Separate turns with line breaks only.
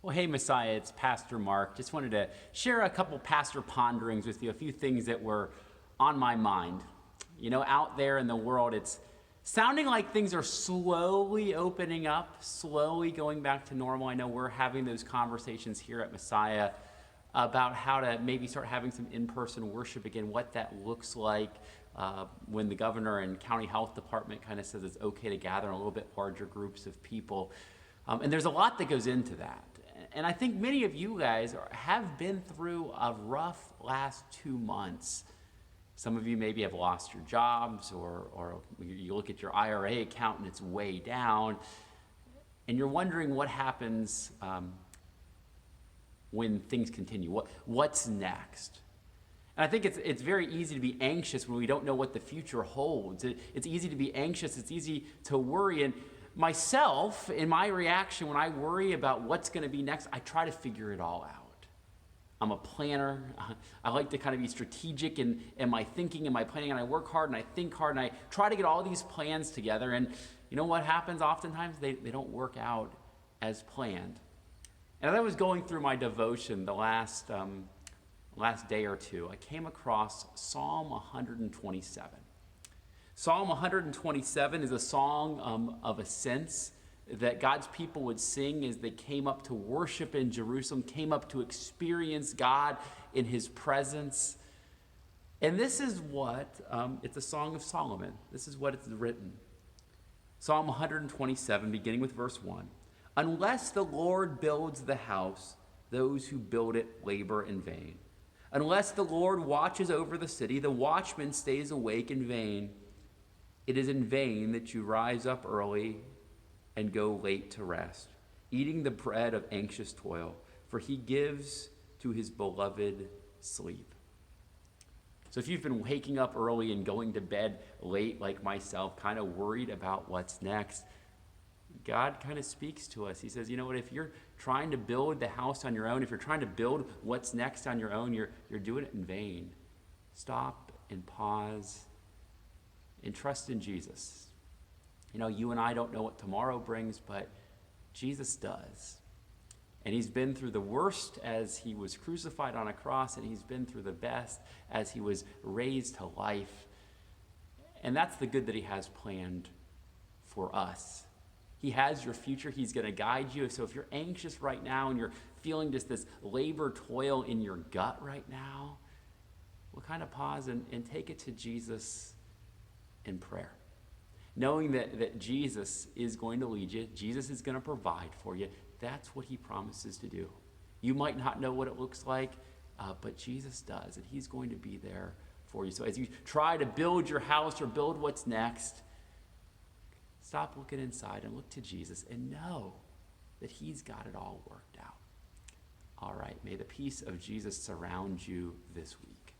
Well, hey, Messiah, it's Pastor Mark. Just wanted to share a couple pastor ponderings with you, a few things that were on my mind. You know, out there in the world, it's sounding like things are slowly opening up, slowly going back to normal. I know we're having those conversations here at Messiah about how to maybe start having some in-person worship again, what that looks like when the governor and county health department kind of says it's okay to gather in a little bit larger groups of people. And there's a lot that goes into that. And I think many of you guys have been through a rough last 2 months. Some of you maybe have lost your jobs, or you look at your IRA account and it's way down, and you're wondering what happens when things continue. What's next? And I think it's very easy to be anxious when we don't know what the future holds. It's easy to be anxious. It's easy to worry. And myself, in my reaction, when I worry about what's going to be next, I try to figure it all out. I'm a planner. I like to kind of be strategic in my thinking and my planning, and I work hard and I think hard and I try to get all these plans together. And you know what happens oftentimes? They don't work out as planned. And as I was going through my devotion the last day or two, I came across Psalm 127. Psalm 127 is a song of ascents that God's people would sing as they came up to worship in Jerusalem, came up to experience God in his presence. And this is what, it's a song of Solomon. This is what it's written. Psalm 127, beginning with verse 1. Unless the Lord builds the house, those who build it labor in vain. Unless the Lord watches over the city, the watchman stays awake in vain. It is in vain that you rise up early and go late to rest, eating the bread of anxious toil, for he gives to his beloved sleep. So if you've been waking up early and going to bed late like myself, kind of worried about what's next, God kind of speaks to us. He says, you know what, if you're trying to build the house on your own, if you're trying to build what's next on your own, you're doing it in vain. Stop and pause and trust in Jesus. You know, you and I don't know what tomorrow brings, but Jesus does. And he's been through the worst as he was crucified on a cross, and he's been through the best as he was raised to life. And that's the good that he has planned for us. He has your future. He's going to guide you. So if you're anxious right now and you're feeling just this labor toil in your gut right now, we'll kind of pause and take it to Jesus in prayer, knowing that Jesus is going to lead you. Jesus is going to provide for you. That's what he promises to do. You might not know what it looks like, but Jesus does, and he's going to be there for you. So as you try to build your house or build what's next, stop looking inside and look to Jesus and know that he's got it all worked out. All right, may the peace of Jesus surround you this week.